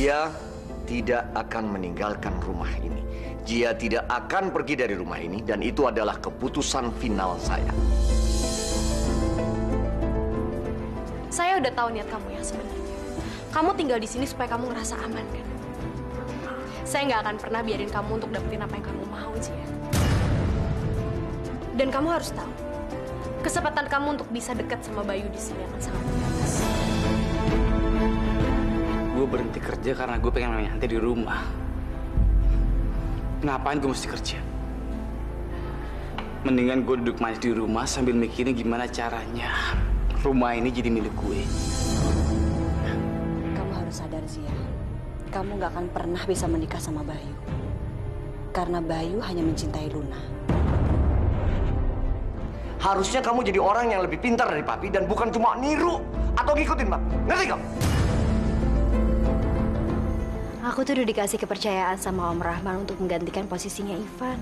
Jia tidak akan meninggalkan rumah ini. Jia tidak akan pergi dari rumah ini dan itu adalah keputusan final saya. Saya udah tahu niat kamu yang sebenarnya. Kamu tinggal di sini supaya kamu ngerasa aman, kan? Saya nggak akan pernah biarin kamu untuk dapetin apa yang kamu mau, Jia. Dan kamu harus tahu, kesempatan kamu untuk bisa dekat sama Bayu di sini akan sangat terbatas. Gue berhenti kerja karena gue pengen nyantai di rumah. Ngapain gue mesti kerja? Mendingan gue duduk manis di rumah sambil mikirin gimana caranya rumah ini jadi milik gue. Kamu harus sadar, Zia. Kamu gak akan pernah bisa menikah sama Bayu. Karena Bayu hanya mencintai Luna. Harusnya kamu jadi orang yang lebih pintar dari papi dan bukan cuma niru atau ngikutin, Pak. Ngerti kamu? Aku tuh udah dikasih kepercayaan sama Om Rahman untuk menggantikan posisinya Ivan.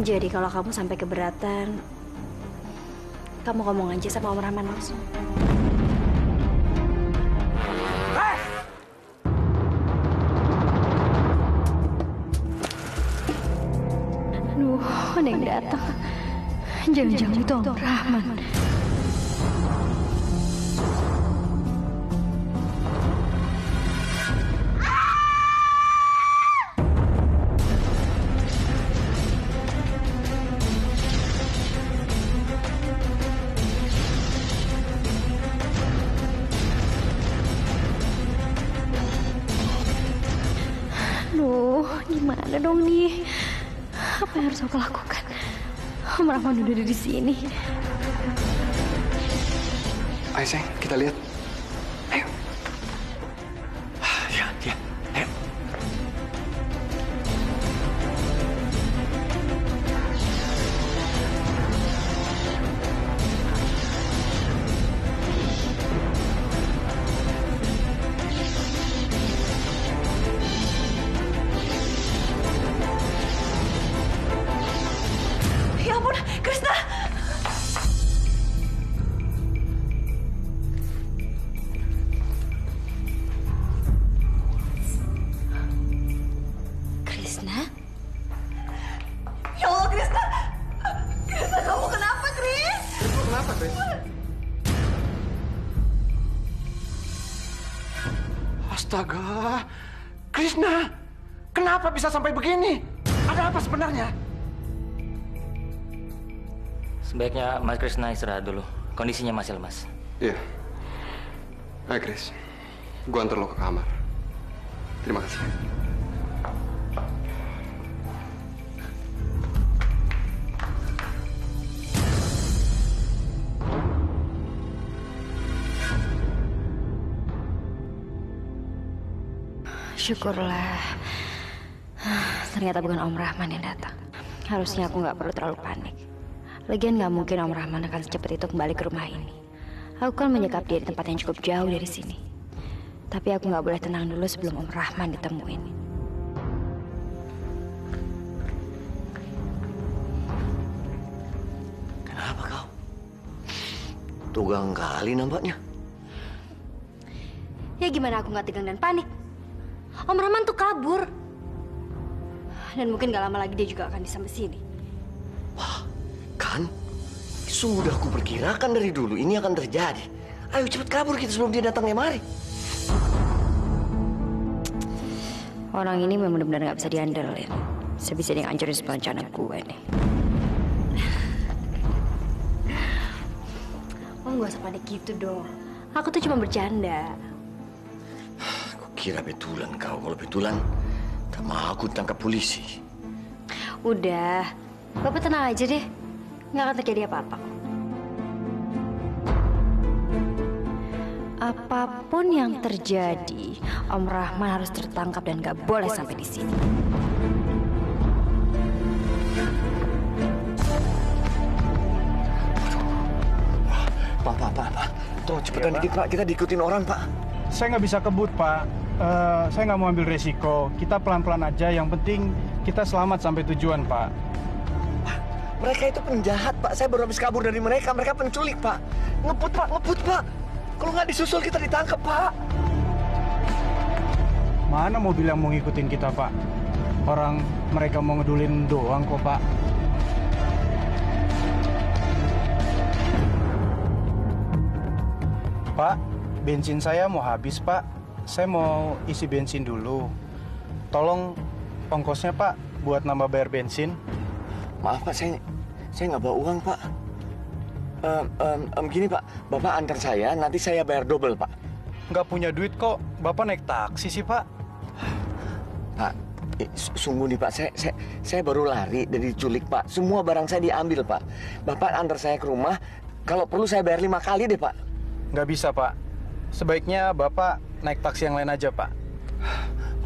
Jadi kalau kamu sampai keberatan, kamu ngomong aja sama Om Rahman langsung. Aduh, ada yang datang. Jangan-jangan itu Om Rahman. Aduh, gimana dong nih? Apa yang harus aku lakukan? Om Rahman udah ada di sini. Ayo, sayang, kita lihat. Ayo. Ya, ayo. Ya ampun, Krishna! Krishna? Ya Allah, Krishna! Krishna, kamu kenapa, Kris? Kenapa, Kris? Astaga! Krishna! Kenapa bisa sampai begini? Ada apa sebenarnya? Sebaiknya Mas Krishna istirahat dulu. Kondisinya masih lemas. Iya. Ayo, Kris. Gua antar lo ke kamar. Terima kasih. Syukurlah. Ternyata bukan Om Rahman yang datang. Harusnya aku nggak perlu terlalu panik. Lagian nggak mungkin Om Rahman akan secepat itu kembali ke rumah ini. Aku kan menyekap dia di tempat yang cukup jauh dari sini. Tapi aku nggak boleh tenang dulu sebelum Om Rahman ditemuin. Kenapa kau? Tugang kali nampaknya. Ya gimana aku nggak tegang dan panik? Om Rahman tuh kabur. Dan mungkin gak lama lagi dia juga akan sampai sini. Wah, kan? Sudah kuperkirakan dari dulu ini akan terjadi. Ayo cepat kabur kita sebelum dia datang kemari. Orang ini memang benar-benar gak bisa diandelin. Sebisa dia ngancurin semua rencana gue nih. Oh, gak usah panik gitu dong. Aku tuh cuma bercanda. Kira betulan kau. Kalau betulan, tak mau aku tangkap polisi. Udah, Bapak tenang aja deh. Nggak akan terjadi apa-apa. Apapun yang terjadi, Om Rahman harus tertangkap dan nggak boleh sampai di sini. Pak. Tolong cepetan dikit, Pak. Kita diikutin orang, Pak. Saya nggak bisa kebut, Pak. Saya nggak mau ambil resiko. Kita pelan-pelan aja. Yang penting kita selamat sampai tujuan, Pak. Mereka itu penjahat, Pak. Saya baru habis kabur dari mereka. Mereka penculik, Pak. Ngebut, Pak. Kalau nggak disusul, kita ditangkap, Pak. Mana mobil yang mau ngikutin kita, Pak? Orang mereka mau ngedulin doang kok, Pak. Pak, bensin saya mau habis, Pak. Saya mau isi bensin dulu. Tolong ongkosnya, Pak, buat nambah bayar bensin. Maaf Pak, saya nggak bawa uang Pak. Gini Pak, Bapak antar saya, nanti saya bayar double Pak. Nggak punya duit kok, Bapak naik taksi sih, Pak. Pak, sungguh nih Pak, saya baru lari dari diculik Pak. Semua barang saya diambil Pak. Bapak antar saya ke rumah, kalau perlu saya bayar 5 kali deh Pak. Nggak bisa, Pak. Sebaiknya Bapak naik taksi yang lain aja, Pak.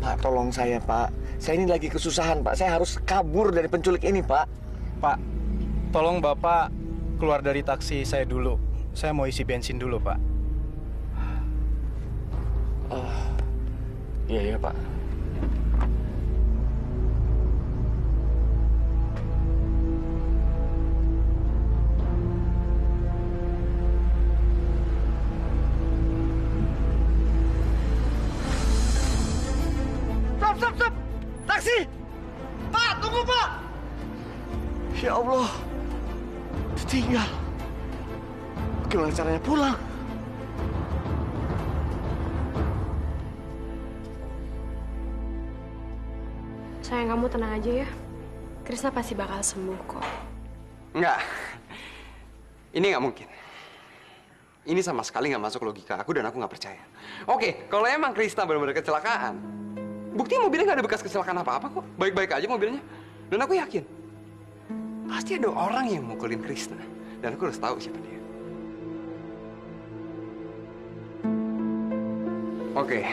Pak, tolong saya Pak. Saya ini lagi kesusahan Pak, saya harus kabur dari penculik ini Pak. Pak, tolong Bapak keluar dari taksi saya dulu. Saya mau isi bensin dulu, Pak. Iya Pak. Stop! Taksi! Pak, tunggu Pak! Ya Allah, ditinggal. Gimana caranya pulang? Sayang, kamu tenang aja ya. Krisna pasti bakal sembuh kok. Enggak. Ini nggak mungkin. Ini sama sekali nggak masuk logika aku dan aku nggak percaya. Oke, kalau emang Krisna benar-benar kecelakaan, bukti mobilnya nggak ada bekas kecelakaan apa-apa kok. Baik-baik aja mobilnya. Dan aku yakin, pasti ada orang yang mukulin Krisna. Dan aku harus tahu siapa dia. Oke,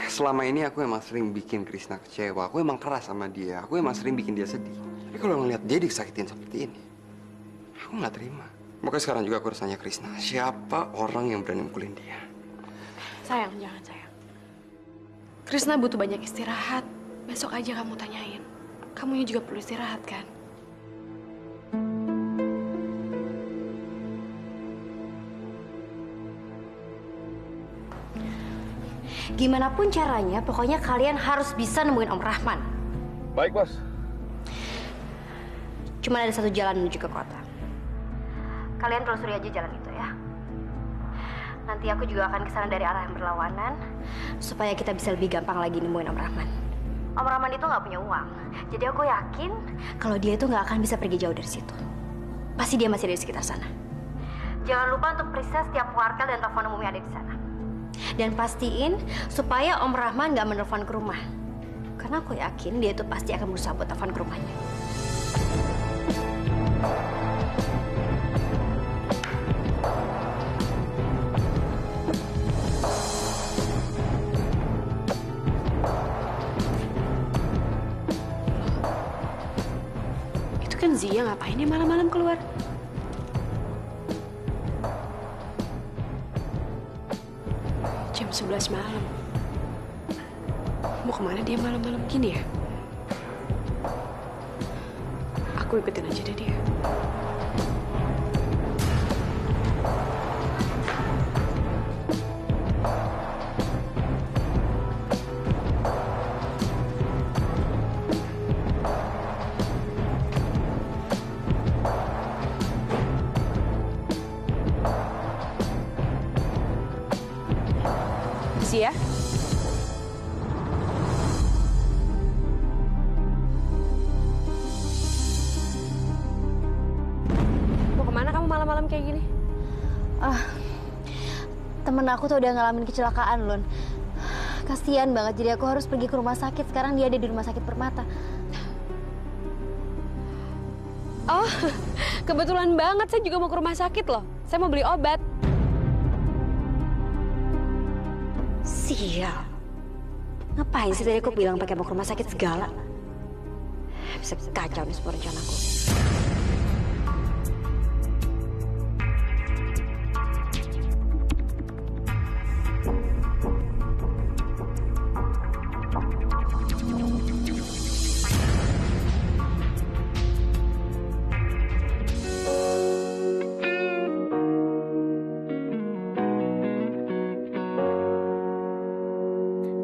selama ini aku emang sering bikin Krisna kecewa. Aku emang keras sama dia. Aku emang sering bikin dia sedih. Tapi kalau ngeliat dia disakitin seperti ini, aku nggak terima. Makanya sekarang juga aku harus tanya Krisna, siapa orang yang berani mukulin dia? Sayang, jangan sayang. Krisna butuh banyak istirahat. Besok aja kamu tanyain. Kamunya juga perlu istirahat kan? Gimana pun caranya, pokoknya kalian harus bisa nemuin Om Rahman. Baik, Bos. Cuma ada satu jalan menuju ke kota. Kalian telusuri aja jalan itu ya. Nanti aku juga akan kesana dari arah yang berlawanan, supaya kita bisa lebih gampang lagi nemuin Om Rahman. Om Rahman itu nggak punya uang, jadi aku yakin kalau dia itu nggak akan bisa pergi jauh dari situ. Pasti dia masih ada di sekitar sana. Jangan lupa untuk periksa setiap wartel dan telepon umum yang ada di sana. Dan pastiin supaya Om Rahman nggak menelpon ke rumah. Karena aku yakin dia itu pasti akan berusaha buat telepon ke rumahnya. Itu kan Zia, ngapain dia malam-malam keluar? Jam 11 malam. Mau kemana dia malam-malam gini ya? Aku ikutin aja deh dia. Zia? Mau kemana kamu malam-malam kayak gini? Temen aku tuh udah ngalamin kecelakaan, Lun. Kasian banget, jadi aku harus pergi ke rumah sakit. Sekarang dia ada di rumah sakit Permata. Oh, kebetulan banget saya juga mau ke rumah sakit loh. Saya mau beli obat. Sial. Ngapain sih tadi aku bilang pakai mau ke rumah sakit segala? Bisa kacau nih semua rencanaku.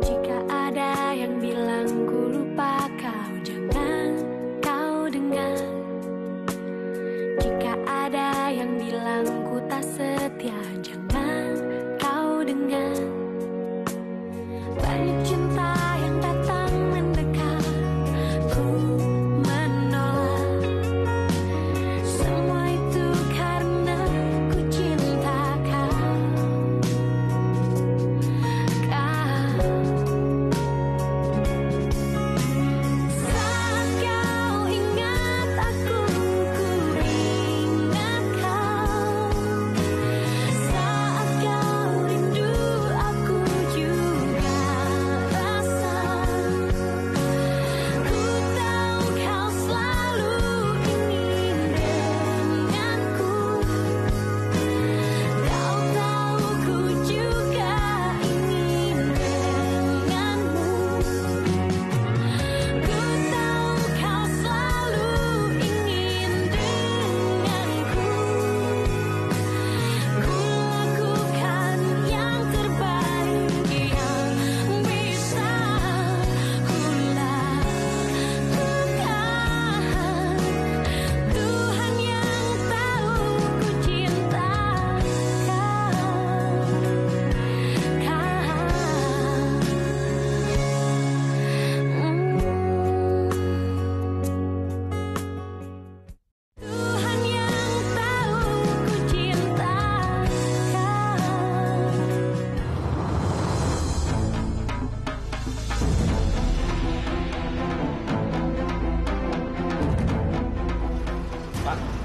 Jika ada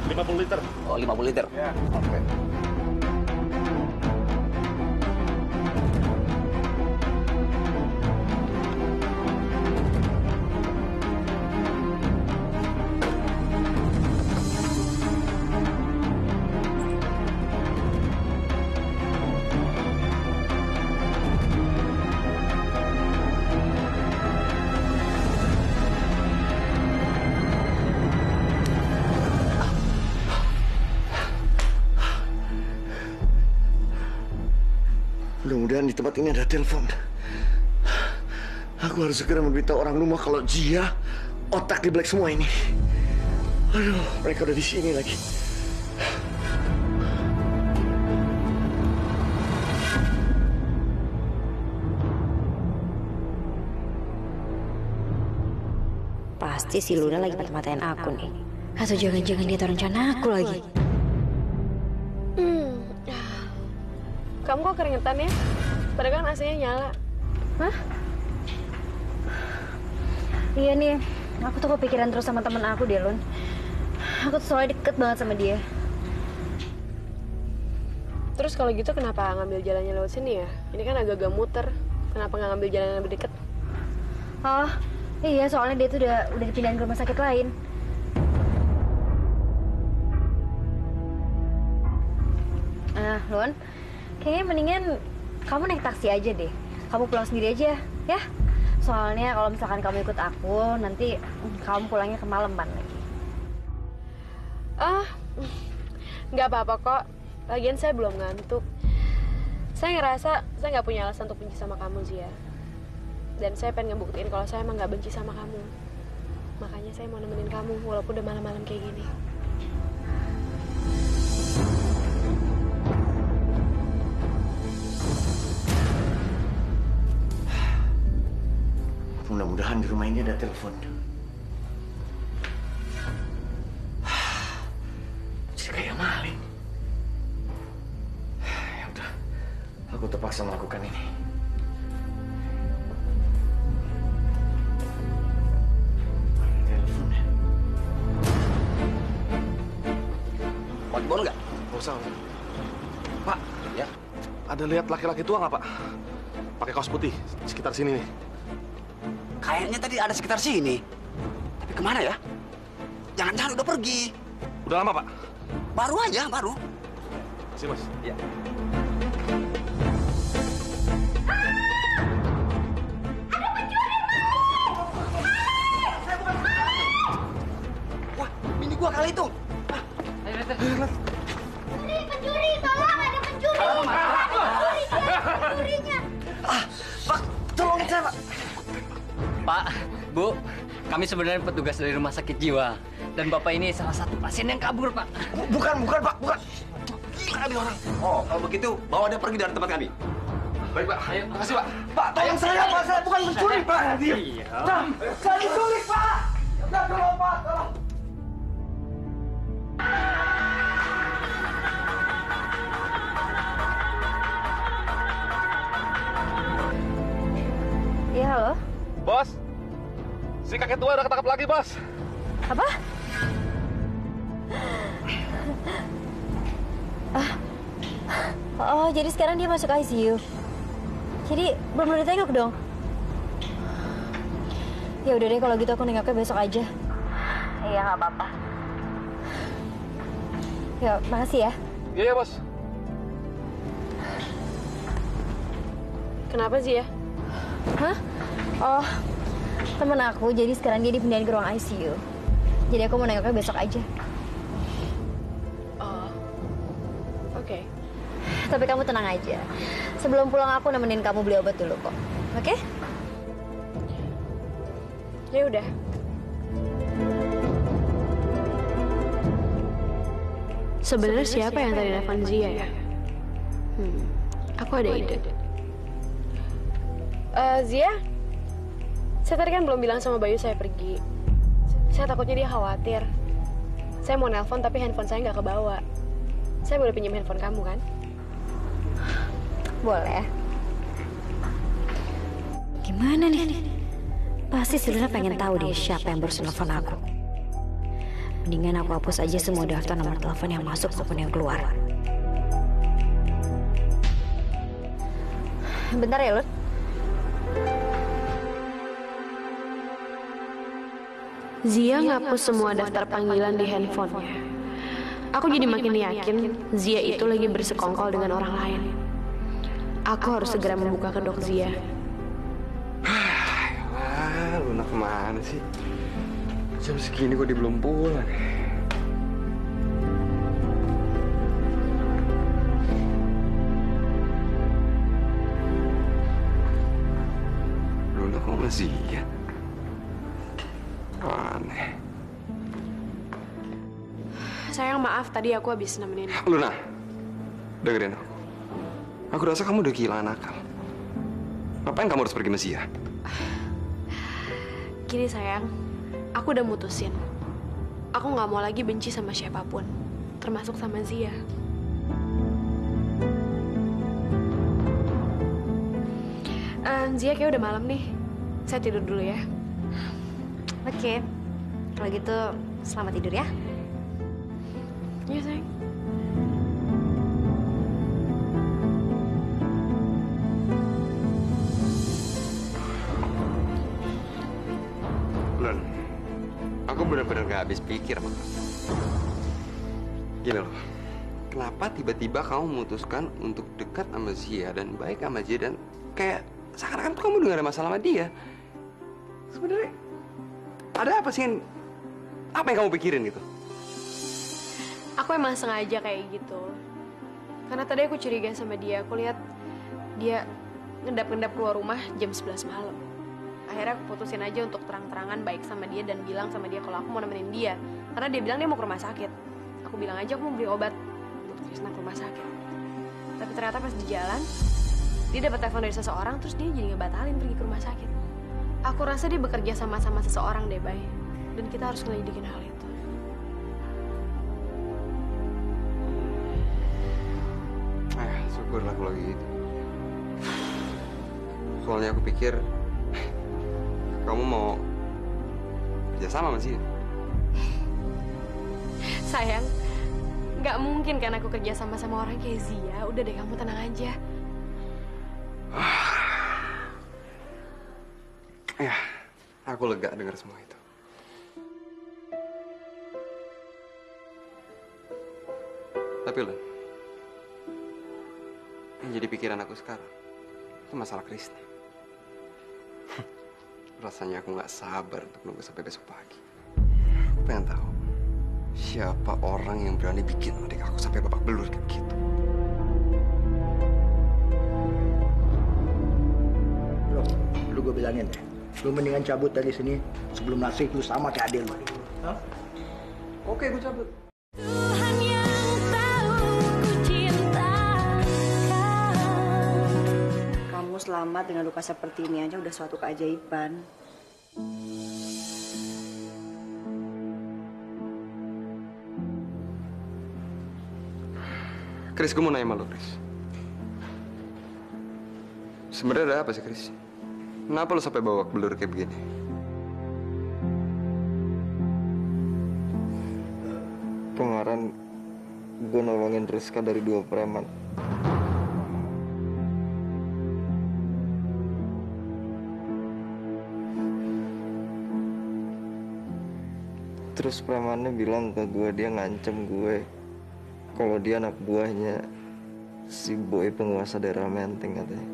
50 liter. Oh, 50 liter. Ya. Oke. Mudah-mudahan di tempat ini ada telepon. Aku harus segera memberitahu orang rumah kalau Zia otak di balik semua ini. Aduh, mereka udah di sini lagi. Pasti si Luna lagi mata-matain aku nih. Atau jangan-jangan dia tahu rencana aku lagi. Kamu kok keringetan ya? Padahal kan AC-nya nyala. Hah? Iya nih, aku tuh kepikiran terus sama temen aku deh, Lun. Aku tuh soalnya deket banget sama dia. Terus kalau gitu kenapa ngambil jalannya lewat sini ya? Ini kan agak-agak muter. Kenapa nggak ngambil jalan yang lebih deket? Oh, iya soalnya dia tuh udah dipindahin ke rumah sakit lain. Lun, kayaknya mendingan kamu naik taksi aja deh. Kamu pulang sendiri aja, ya? Soalnya kalau misalkan kamu ikut aku, nanti kamu pulangnya kemalaman lagi. Nggak apa-apa kok. Lagian saya belum ngantuk. Saya ngerasa saya nggak punya alasan untuk benci sama kamu, Zia. Dan saya pengen ngebuktiin kalau saya emang nggak benci sama kamu. Makanya saya mau nemenin kamu walaupun udah malam-malam kayak gini. Mudah-mudahan di rumah ini ada telepon. Jadi kayak maling. Ya udah, aku terpaksa melakukan ini. Teleponnya. Mau dibawa nggak? Nggak usah. Pak, ya. Ada lihat laki-laki tua nggak, Pak? Pakai kaos putih, sekitar sini nih. Kayaknya tadi ada sekitar sini. Tapi kemana ya? Jangan-jangan udah pergi. Udah lama, Pak? Baru aja, baru. Sini, Mas. Iya. Wah, bini gua kali itu. Pencuri, tolong ada pencuri. Pencurinya. Pak, tolong saya, Pak. Pak, Bu, kami sebenarnya petugas dari rumah sakit jiwa. Dan Bapak ini salah satu pasien yang kabur, Pak. Bukan, Pak, bukan. Gila nih orang. Oh, kalau begitu, bawa dia pergi dari tempat kami. Baik, Pak. Ayo, makasih, Pak. Pak, tolong saya, Pak. Saya bukan pencuri, Pak. Iya. Saya diculik, Pak. Udah, tolong, Pak. Tolong. Iya, halo? Bos, si kakek tua udah ketangkap lagi, Bos. Apa? Oh, jadi sekarang dia masuk ICU. Jadi belum boleh ditengok dong. Ya udah deh kalau gitu aku nengoknya besok aja. Iya, nggak apa-apa. Ya, makasih ya. Iya, Bos. Kenapa sih ya? Hah? Oh, temen aku. Jadi sekarang dia dipindahin ke ruang ICU. Jadi aku mau nengoknya besok aja. Oh, oke. Tapi kamu tenang aja. Sebelum pulang aku nemenin kamu beli obat dulu kok. Oke? Ya udah. Sebenarnya siapa yang tadi nelfon Zia ya? Aku ada ide. Zia, saya tadi kan belum bilang sama Bayu saya pergi. Saya takutnya dia khawatir. Saya mau nelpon tapi handphone saya nggak kebawa. Saya boleh pinjam handphone kamu kan? Boleh. Gimana nih? Pasti si Luna pengen tahu deh siapa yang baru nelfon aku. Mendingan aku hapus aja semua daftar nomor telepon yang masuk maupun yang keluar. Bentar ya, Lun. Zia ngapus semua daftar panggilan di handphonenya. Aku jadi makin yakin Zia itu lagi bersekongkol dengan orang lain. Aku harus segera membuka kedok Zia. Luna kemana sih? Jam segini kok dia belum pulang? Luna kok masih ya? Aneh. Sayang, maaf tadi aku habis nemenin. Luna, dengerin aku. Aku rasa kamu udah kehilangan akal. Ngapain kamu harus pergi sama Zia? Gini sayang, aku udah mutusin. Aku nggak mau lagi benci sama siapapun, termasuk sama Zia. Zia kayak udah malam nih. Saya tidur dulu ya. Oke. Kalau gitu, selamat tidur ya. Iya sayang. Lun, aku benar-benar gak habis pikir sama kamu. Gini loh, kenapa tiba-tiba kamu memutuskan untuk dekat sama Zia dan baik sama Zia dan kayak seakan-akan tuh kamu udah gak ada masalah sama dia. Sebenarnya ada apa sih apa yang kamu pikirin gitu? Aku emang sengaja kayak gitu. Karena tadi aku curiga sama dia. Aku lihat dia ngendap-ngendap keluar rumah jam 11 malam. Akhirnya aku putusin aja untuk terang-terangan baik sama dia dan bilang sama dia kalau aku mau nemenin dia. Karena dia bilang dia mau ke rumah sakit. Aku bilang aja aku mau beli obat untuk Krisna ke rumah sakit. Tapi ternyata pas di jalan, dia dapat telepon dari seseorang terus dia jadi ngebatalin pergi ke rumah sakit. Aku rasa dia bekerja sama seseorang deh, Bay. Dan kita harus ngelidikin hal itu. Syukurlah kalau gitu. Soalnya aku pikir kamu mau kerjasama sama Zia. Sayang, nggak mungkin kan aku kerja sama orang kayak Zia. Udah deh, kamu tenang aja. Ya, aku lega dengar semua itu. Tapi Lun, yang jadi pikiran aku sekarang itu masalah Krisna. Rasanya aku nggak sabar untuk nunggu sampai besok pagi. Aku pengen tahu siapa orang yang berani bikin adik aku sampai babak belur kayak gitu. Bro, lu gue bilangin deh, lu mendingan cabut dari sini sebelum nasib lu sama kayak adil lu. Hah? Oke, gue cabut. Kamu selamat dengan luka seperti ini aja udah suatu keajaiban. Chris, gue mau nanya sama lo, Chris. Sebenarnya ada apa sih, Chris? Kenapa lo sampai babak belur kayak begini? Kemarin gue nolongin Rizka dari 2 preman. Terus premannya bilang ke gue, dia ngancem gue kalau dia anak buahnya si Boy, penguasa daerah Menteng katanya.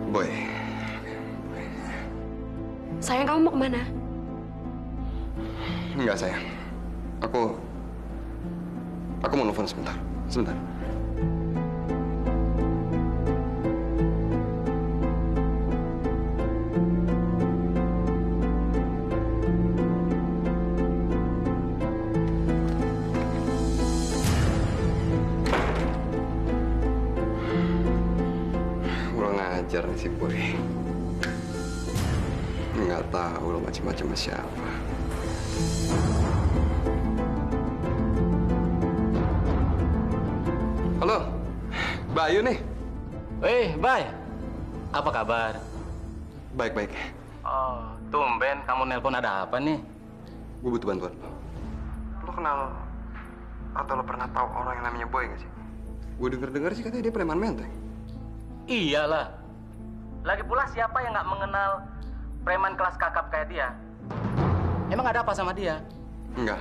Boy. Sayang, kamu mau kemana? Enggak, sayang. Aku mau nelfon sebentar. Sebentar. Ngajar nih si Boy. Nggak tahu lo macam-macam sama siapa. Halo, Bayu nih. Bay. Apa kabar? Baik-baik. Oh, tumben kamu nelpon, ada apa nih? Gue butuh bantuan lo. Lo kenal atau lo pernah tahu orang yang namanya Boy nggak sih? Gue denger sih katanya dia preman menteng. Iyalah. Lagi pula siapa yang nggak mengenal preman kelas kakap kayak dia? Emang ada apa sama dia? Enggak.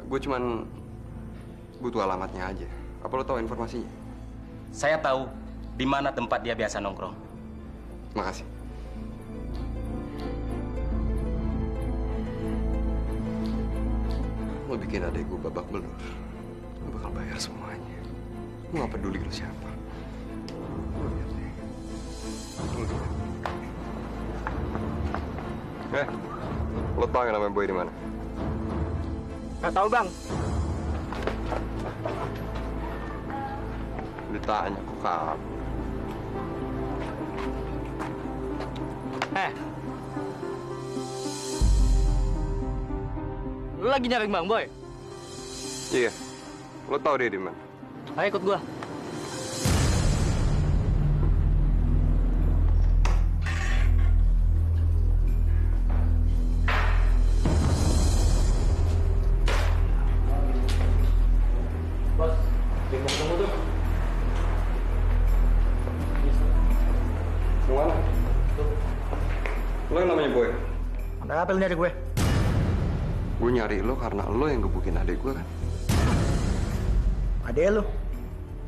Gue cuman butuh alamatnya aja. Apa lo tahu informasinya? Saya tahu di mana tempat dia biasa nongkrong. Makasih. Lo bikin adek gue babak belur. Lo bakal bayar semuanya. Lo gak peduli lo siapa. Lo lihat deh. Lo tau yang namanya Boy di mana? Gak tahu, Bang. Ditanya kok kamu. Lu lagi nyari Bang Boy? Iya. Lo tau dia di mana? Ayo ikut gua. Bos, dia mau ketemu tuh. Kemana? Lo yang namanya Boy? Ada apa lu nyari gue? Gue nyari lo karena lo yang gebukin adik gue kan? Adek lu?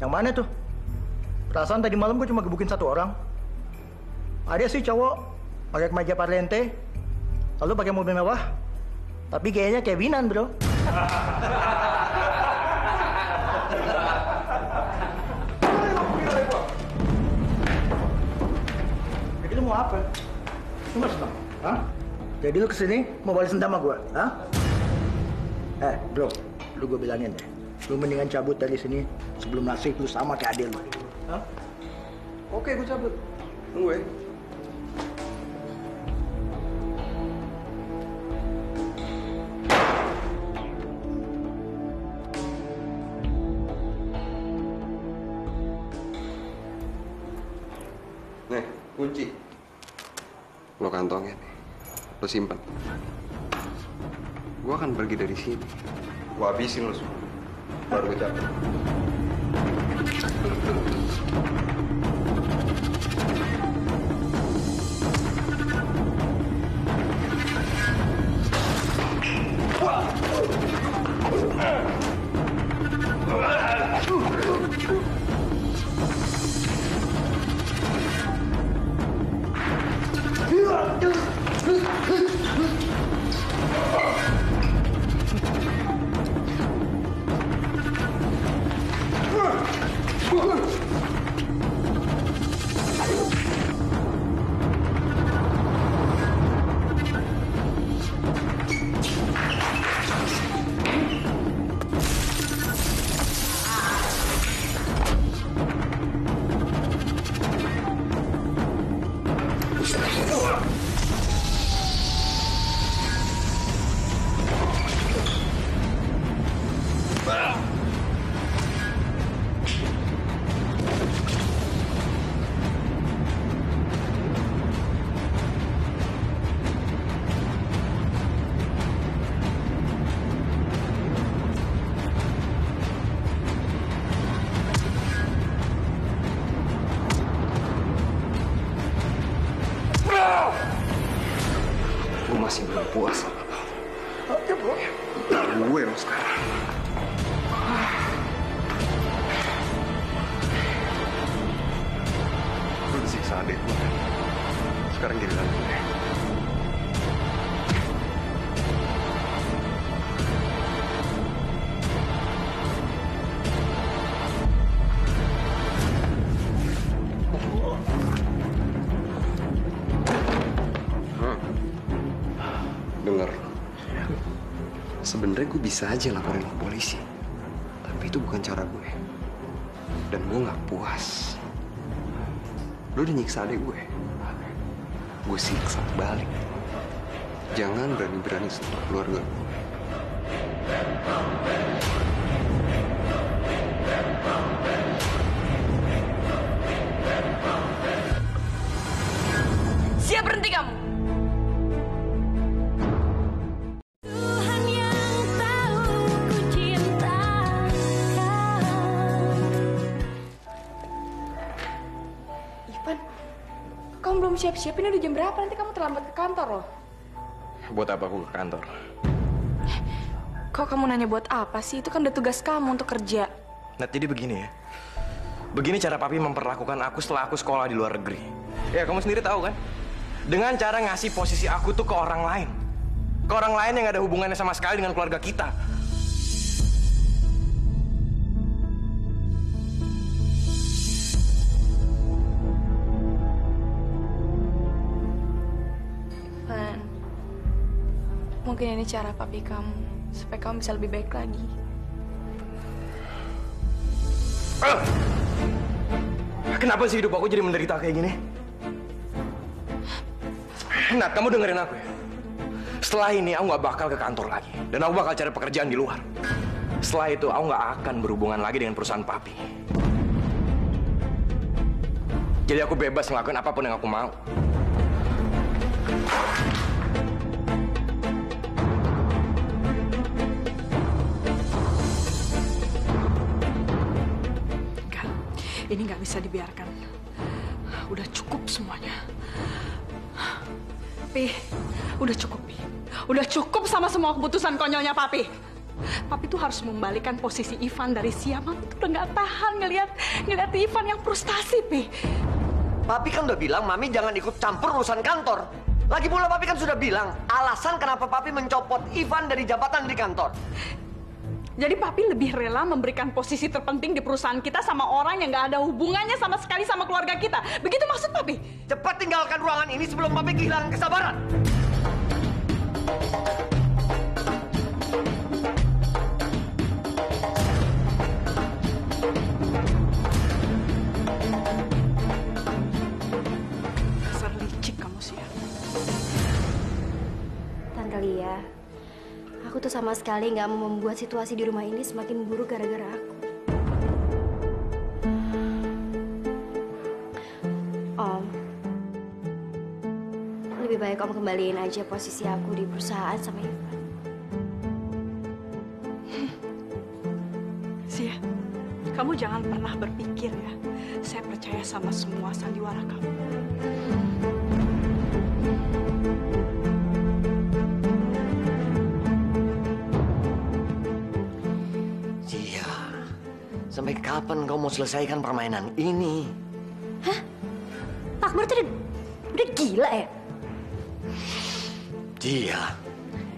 Yang mana tuh? Perasaan tadi malam gue cuma gebukin satu orang. Ada sih cowok pakai kemeja parlente, lalu pakai mobil mewah, tapi kayaknya Kevinan, bro. Jadi lu mau apa? Lu mau senang? Hah? Jadi lu kesini mau balas dendam sama gue? Hah? Bro, lu gue bilangin deh. Lu mendingan cabut dari sini sebelum nasib lu sama kayak adil lu. Hah? Oke, gue cabut. Tunggu ya. Nih, kunci. Lo kantongin nih. Lo simpan. Gue akan pergi dari sini. Gue habisin lo semua. Baru gue cabut. Gue masih belum puas sama lo. Oke, bro. Gue lo sekarang. Lu disiksa adik gue. Sekarang giliran gue. Dengar. Sebenarnya gue bisa aja laporin ke polisi. Tapi itu bukan cara gue. Dan gue nggak puas. Lo udah nyiksa adik gue. Gue siksa balik. Jangan berani-berani sentuh keluarga gue. Siap, berhenti kamu. Tuhan yang tahu ku cinta kau. Ivan, kamu belum siap-siap, ini udah jam berapa? Nanti kamu terlambat ke kantor loh. Buat apa aku ke kantor? Kok kamu nanya buat apa sih? Itu kan udah tugas kamu untuk kerja. Nat, jadi begini ya. Begini cara papi memperlakukan aku setelah aku sekolah di luar negeri. Ya, kamu sendiri tahu kan? Dengan cara ngasih posisi aku tuh ke orang lain. Ke orang lain yang gak ada hubungannya sama sekali dengan keluarga kita. Van, mungkin ini cara papi kamu supaya kamu bisa lebih baik lagi. Kenapa sih hidup aku jadi menderita kayak gini? Nat, kamu dengerin aku ya. Setelah ini aku nggak bakal ke kantor lagi. Dan aku bakal cari pekerjaan di luar. Setelah itu aku nggak akan berhubungan lagi dengan perusahaan papi. Jadi aku bebas ngelakuin apapun yang aku mau. Enggak, ini nggak bisa dibiarkan. Udah cukup semuanya. Pi, udah cukup, Pi. Udah cukup sama semua keputusan konyolnya Papi. Papi tuh harus membalikan posisi Ivan dari Sia. Mami tuh udah nggak tahan ngelihat Ivan yang frustasi, Pi. Papi kan udah bilang Mami jangan ikut campur urusan kantor. Lagi pula Papi kan sudah bilang alasan kenapa Papi mencopot Ivan dari jabatan di kantor. Jadi Papi lebih rela memberikan posisi terpenting di perusahaan kita sama orang yang nggak ada hubungannya sama sekali sama keluarga kita. Begitu maksud Papi? Cepat tinggalkan ruangan ini sebelum Papi kehilangan kesabaran. Dasar licik kamu sih ya. Tante Lia, aku tuh sama sekali nggak mau membuat situasi di rumah ini semakin buruk gara-gara aku. Om, lebih baik Om kembaliin aja posisi aku di perusahaan sama Ivan. Sia, kamu jangan pernah berpikir ya. Saya percaya sama semua sandiwara kamu. Sia, sampai kapan kau mau selesaikan permainan ini? Hah? Pak Akbar tuh udah gila ya? Sia,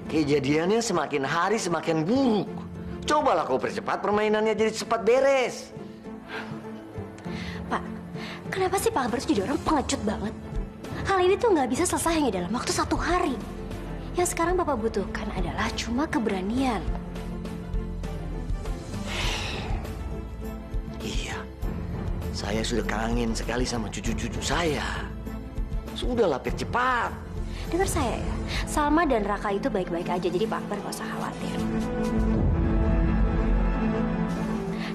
kejadiannya semakin hari semakin buruk. Cobalah kau percepat permainannya jadi cepat beres. Pak, kenapa sih Pak Akbar tuh jadi orang pengecut banget? Hal ini tuh nggak bisa selesai hanya dalam waktu 1 hari. Yang sekarang Bapak butuhkan adalah cuma keberanian. Iya, saya sudah kangen sekali sama cucu-cucu saya. Sudahlah, percepat. Dengar saya ya, Salma dan Raka itu baik-baik aja, jadi Pak Akbar nggak usah khawatir.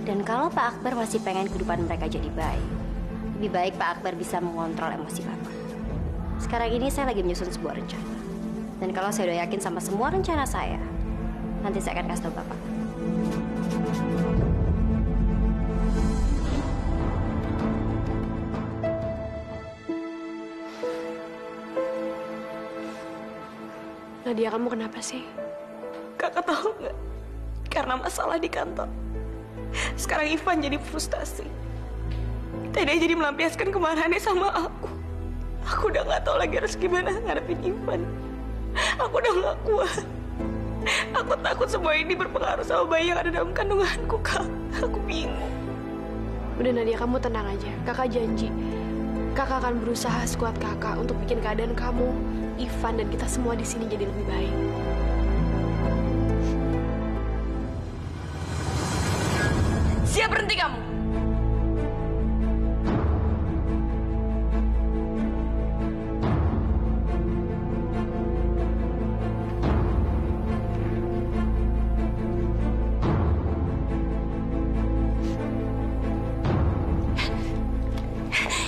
Dan kalau Pak Akbar masih pengen kehidupan mereka jadi baik, lebih baik Pak Akbar bisa mengontrol emosi Bapak. Sekarang ini saya lagi menyusun sebuah rencana. Dan kalau saya udah yakin sama semua rencana saya, nanti saya akan kasih tahu Bapak. Nadia, kamu kenapa sih? Kakak tahu nggak? Karena masalah di kantor. Sekarang Ivan jadi frustasi. Tadi dia jadi melampiaskan kemarahannya sama aku. Aku udah nggak tahu lagi harus gimana ngadepin Ivan. Aku udah nggak kuat. Aku takut semua ini berpengaruh sama bayi yang ada dalam kandunganku, Kak. Aku bingung. Udah Nadia, kamu tenang aja. Kakak janji. Kakak akan berusaha sekuat kakak untuk bikin keadaan kamu, Ivan, dan kita semua di sini jadi lebih baik. Siap, berhenti kamu.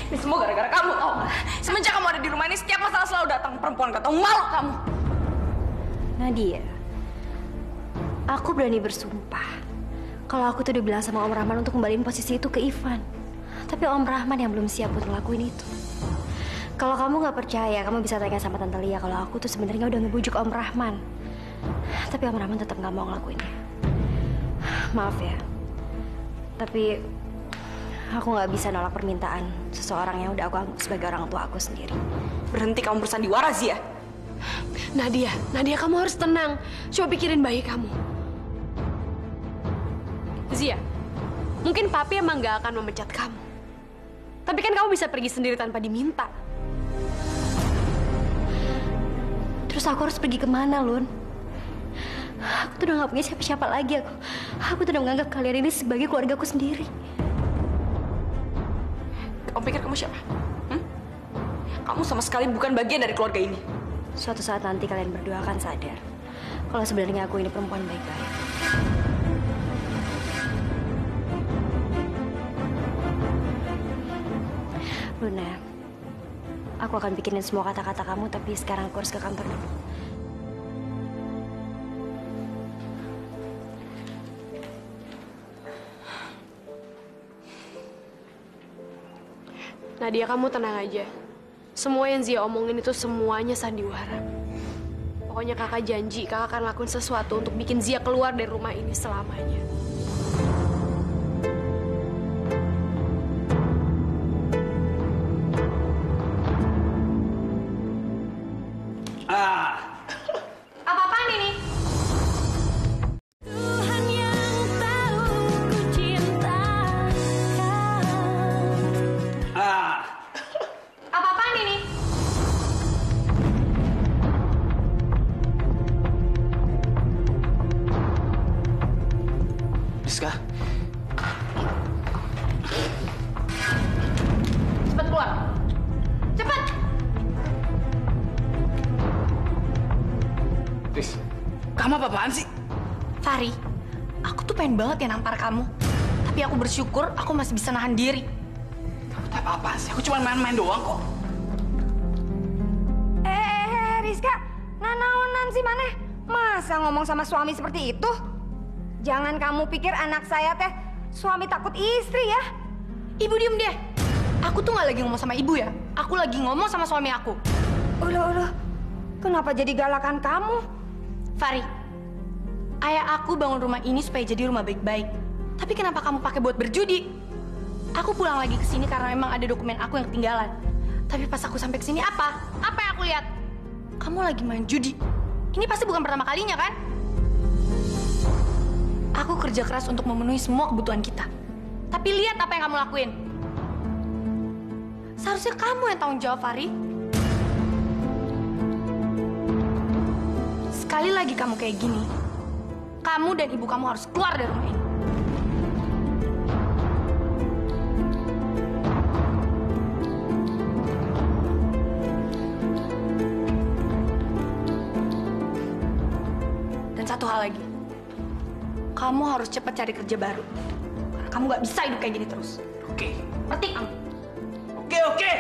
Ini semua gara-gara kamu, tau gak? Semenjak kamu ada di rumah ini, setiap masalah selalu datang perempuan gak tau malu kamu. Nadia, aku berani bersumpah kalau aku tuh udah bilang sama Om Rahman untuk kembaliin posisi itu ke Ivan. Tapi Om Rahman yang belum siap untuk ngelakuin itu. Kalau kamu nggak percaya, kamu bisa tanya sama Tante Lia kalau aku tuh sebenarnya udah ngebujuk Om Rahman. Tapi Om Rahman tetap nggak mau ngelakuinnya. Maaf ya. Tapi aku nggak bisa nolak permintaan seseorang yang udah aku anggap sebagai orang tua aku sendiri. Berhenti kamu bersandiwara, Zia. Nadia, kamu harus tenang. Coba pikirin bayi kamu. Zia, mungkin papi emang gak akan memecat kamu. Tapi kan kamu bisa pergi sendiri tanpa diminta. Terus aku harus pergi kemana, Lun? Aku tuh udah gak punya siapa-siapa lagi. Aku tuh udah menganggap kalian ini sebagai keluargaku sendiri. Kamu pikir kamu siapa? Kamu sama sekali bukan bagian dari keluarga ini. Suatu saat nanti kalian berdua akan sadar kalau sebenarnya aku ini perempuan baik-baik. Luna, aku akan bikinin semua kata-kata kamu, tapi sekarang aku harus ke kantor dulu. Nadia, kamu tenang aja. Semua yang Zia omongin itu semuanya sandiwara. Pokoknya kakak janji, kakak akan lakuin sesuatu untuk bikin Zia keluar dari rumah ini selamanya. Apa-apaan ini? Tuhan yang tahu ku cinta kau. Apa-apaan ini? Rizka, Cepat keluar. Cepat. Riz, kamu apa-apaan sih? Fari, aku tuh pengen banget ya nampar kamu. Tapi aku bersyukur aku masih bisa nahan diri. Kamu tak apa-apa sih, aku cuma main-main doang kok. Rizka, nanaonan sih maneh? Masa ngomong sama suami seperti itu? Jangan kamu pikir anak saya teh suami takut istri ya. Ibu diem deh. Aku tuh nggak lagi ngomong sama ibu ya. Aku lagi ngomong sama suami aku. Udah. Kenapa jadi galakan kamu? Fari, ayah aku bangun rumah ini supaya jadi rumah baik-baik. Tapi kenapa kamu pakai buat berjudi? Aku pulang lagi ke sini karena memang ada dokumen aku yang ketinggalan. Tapi pas aku sampai ke sini apa? Apa yang aku lihat? Kamu lagi main judi. Ini pasti bukan pertama kalinya kan? Aku kerja keras untuk memenuhi semua kebutuhan kita. Tapi lihat apa yang kamu lakuin. Seharusnya kamu yang tanggung jawab, Fari. Sekali lagi kamu kayak gini, kamu dan ibu kamu harus keluar dari rumah ini. Dan satu hal lagi, kamu harus cepat cari kerja baru. Karena kamu gak bisa hidup kayak gini terus. Oke. Ngerti kamu? Oke.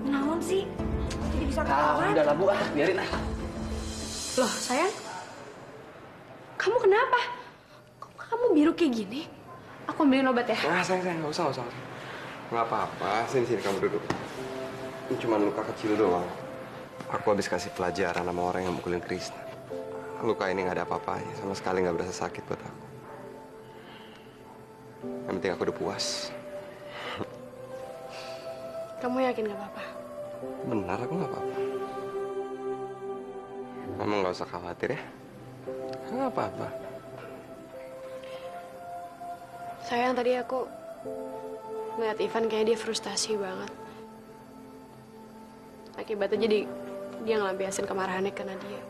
Naon sih? Jadi bisa ketahuan. Udah lah Bu, biarin ah. Loh, sayang. Kamu kenapa? Kok kamu biru kayak gini? Aku ambilin obat ya. Sayang, nggak usah. Nggak apa-apa, sini kamu duduk. Ini cuma luka kecil doang. Aku habis kasih pelajaran sama orang yang mukulin Krisna. Luka ini nggak ada apa-apanya, sama sekali nggak berasa sakit buat aku. Yang penting aku udah puas. Kamu yakin gak apa-apa? Benar, aku nggak apa-apa. Mama nggak usah khawatir ya. Nggak apa-apa. Sayang, tadi aku Ngeliat Ivan kayaknya dia frustasi banget. Akibatnya jadi dia ngelampiasin kemarahannya karena dia.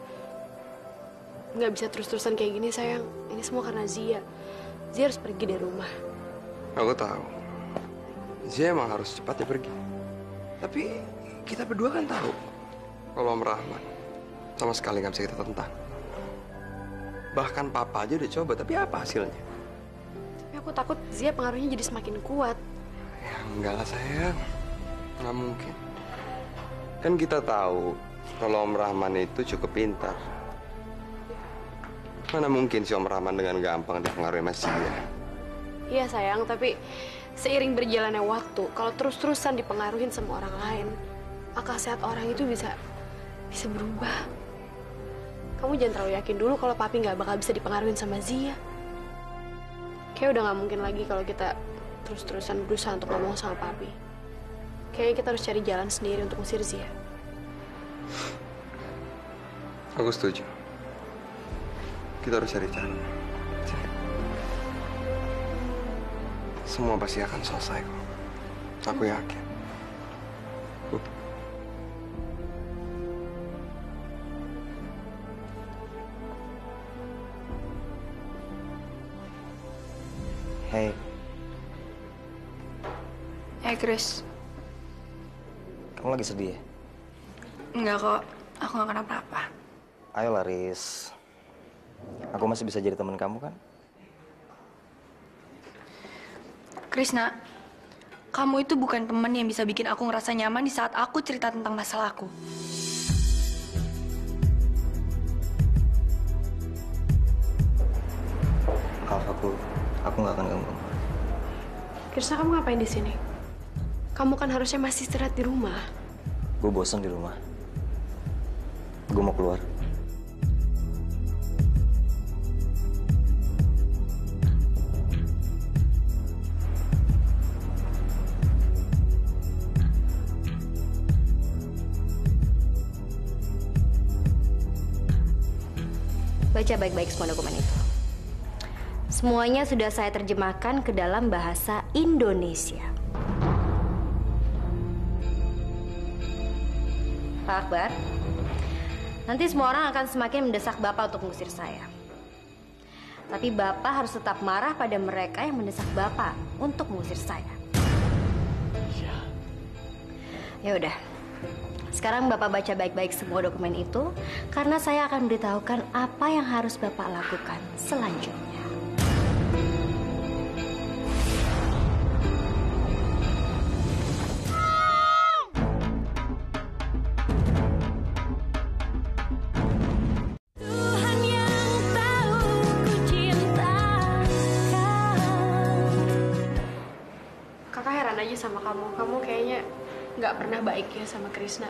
Nggak bisa terus-terusan kayak gini, sayang. Ini semua karena Zia. Zia harus pergi dari rumah. Aku tahu. Zia emang harus cepatnya pergi. Tapi kita berdua kan tahu kalau Om Rahman sama sekali nggak bisa kita tentang. Bahkan Papa aja udah coba, tapi apa hasilnya? Tapi aku takut Zia pengaruhnya jadi semakin kuat. Ya enggak lah sayang, nggak mungkin. Kan kita tahu kalau Om Rahman itu cukup pintar. Mana mungkin si Om Rahman dengan gampang dipengaruhi sama Zia? Iya sayang, tapi seiring berjalannya waktu, kalau terus-terusan dipengaruhin sama orang lain, akal sehat orang itu bisa berubah. Kamu jangan terlalu yakin dulu kalau papi nggak bakal bisa dipengaruhin sama Zia. Kayak udah nggak mungkin lagi kalau kita terus-terusan berusaha untuk ngomong sama papi. Kayaknya kita harus cari jalan sendiri untuk ngusir Zia. Aku setuju. Kita harus cari cara. Semua pasti akan selesai kok. Aku yakin. Hey. Hey, Chris. Kamu lagi sedih ya? Enggak kok, aku gak kenapa-napa. Ayo Laris. Aku masih bisa jadi teman kamu kan? Krisna, kamu itu bukan teman yang bisa bikin aku ngerasa nyaman di saat aku cerita tentang masalahku. Maaf, aku nggak akan ganggu. Krisna, kamu ngapain di sini? Kamu kan harusnya masih istirahat di rumah. Gue bosan di rumah. Gue mau keluar. Baca baik-baik semua dokumen itu. Semuanya sudah saya terjemahkan ke dalam bahasa Indonesia. Pak Akbar, nanti semua orang akan semakin mendesak Bapak untuk mengusir saya. Tapi Bapak harus tetap marah pada mereka yang mendesak Bapak untuk mengusir saya. Iya. Ya udah. Sekarang Bapak baca baik-baik semua dokumen itu, karena saya akan memberitahukan apa yang harus Bapak lakukan selanjutnya. Tuhan yang tahu ku cinta kau. Kakak heran aja sama kamu. Kamu kayaknya nggak pernah baik ya sama Krisna.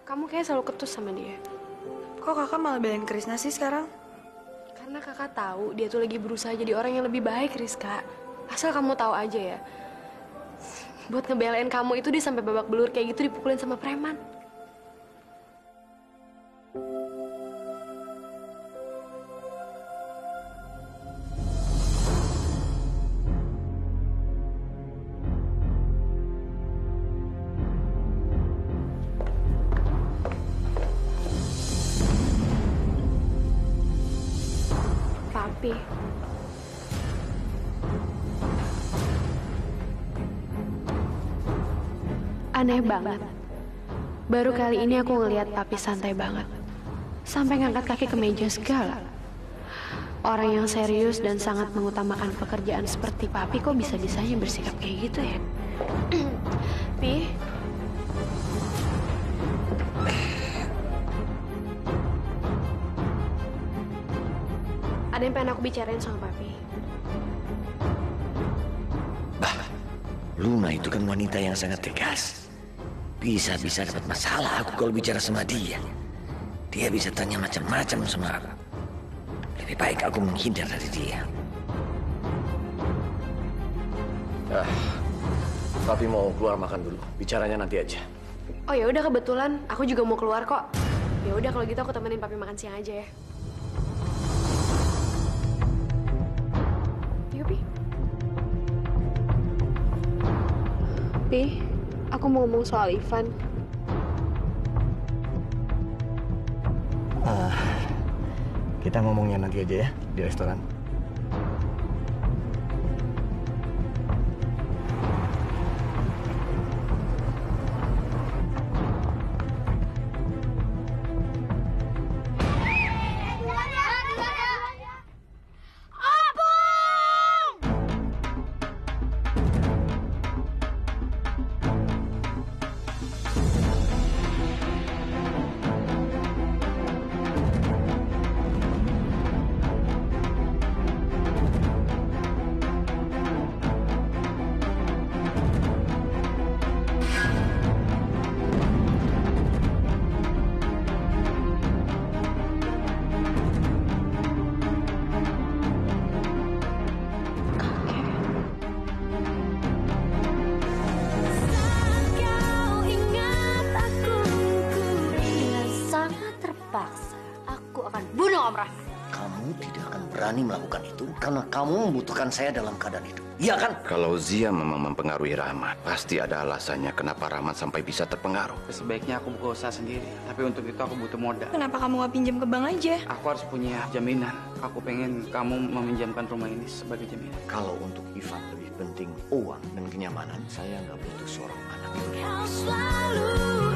Kamu kayak selalu ketus sama dia. Kok kakak malah belain Krisna sih sekarang? Karena kakak tahu dia tuh lagi berusaha jadi orang yang lebih baik, Rizka. Asal kamu tahu aja ya. Buat ngebelain kamu itu dia sampai babak belur kayak gitu dipukulin sama preman. Papi. Aneh banget. Baru kali ini aku ngelihat Papi santai banget. Sampai ngangkat kaki ke meja segala. Orang yang serius dan sangat mengutamakan pekerjaan seperti Papi kok bisa-bisanya bersikap kayak gitu ya? Pi. Ada yang pengen aku bicarain sama Papi. Luna itu kan wanita yang sangat tegas. Bisa-bisa dapat masalah aku kalau bicara sama dia. Dia bisa tanya macam-macam sama aku. Lebih baik aku menghindar dari dia. Papi mau keluar makan dulu. Bicaranya nanti aja. Oh ya udah, kebetulan aku juga mau keluar kok. Ya udah kalau gitu aku temenin Papi makan siang aja ya. Yuk, Pi. Pi, aku mau ngomong soal Ivan. Kita ngomongnya nanti aja ya di restoran. Kamu tidak akan berani melakukan itu karena kamu membutuhkan saya dalam keadaan itu. Iya kan? Kalau Zia memang mempengaruhi Rahmat, pasti ada alasannya kenapa Rahmat sampai bisa terpengaruh. Sebaiknya aku buka usaha sendiri, tapi untuk itu aku butuh modal. Kenapa kamu nggak pinjam ke bank aja? Aku harus punya jaminan. Aku pengen kamu meminjamkan rumah ini sebagai jaminan. Kalau untuk Ivan lebih penting uang dan kenyamanan, saya nggak butuh seorang anak. Kau selalu